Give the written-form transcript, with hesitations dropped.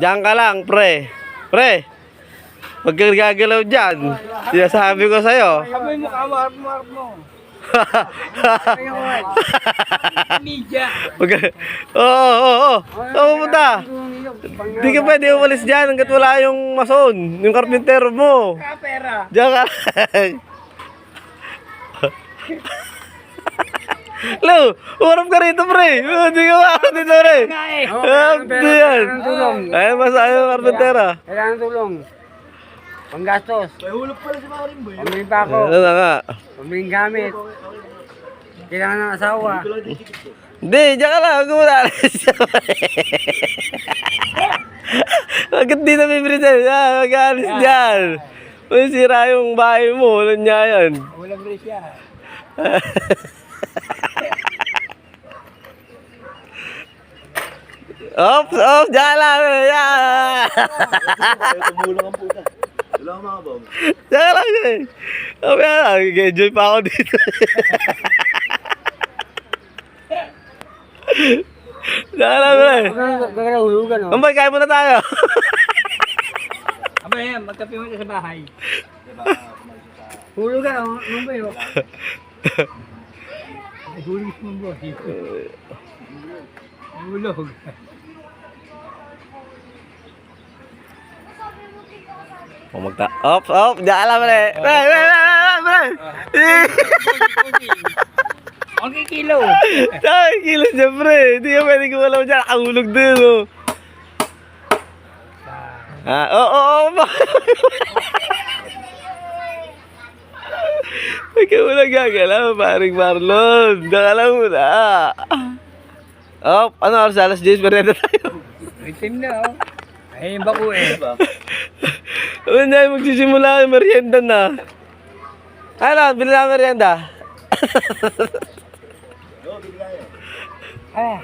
Diyan ka lang, pre. Pre. Pag gagalaw dyan, sinasabi ko sa'yo. Sabi mo, kamarap mo. Media. Oo. Saan pupunta? Di ka pwede umalis dyan hanggat wala yung mason, yung karpintero mo. Kapera. Diyan ka lang. Lo, umarap ka rito, pre. Hindi ka umarap dito, pre. Hindi yan. Ay, masaya yung karpintera. Kailangan tulong. Panggastos. May hulog pala si Maring Boy. Pamili pa ako. Ano na nga. Pamiling gamit. Kailangan ng asawa. Hindi, diyan ka lang. Huwag mo naalis dyan. Bakit di nabibili dyan? Mag-aalis dyan. May sira yung bahay mo. Walang niya yan. Walang brace siya. Ops, diyan lang. Tumulong ang puta. Wala akong mga bom. Diyan lang. Sabi nga, nag-enjoy pa ako dito. Diyan lang, pre. Gagawin no? Ambay, kain muna tayo. Aba yan, magkape mo sa bahay. Hulugan no? Ano ba yun? Hulog mo ba? Hulog. Ops, diyan lang, pre. Pre. Okay, kilo. Ay, kilo siya, pre. Hindi ka pwede kumalaw dyan. Nakahulog din, oh. Oo. Huwag ka muna gagalaw, paring Marlon. Diyan lang muna. Ano oras? Alas 10, merienda tayo. Itim na oh. Ay, yung bako eh. Ano na, magsisimula yung merienda na. Ano, bilhin na merienda. Ah.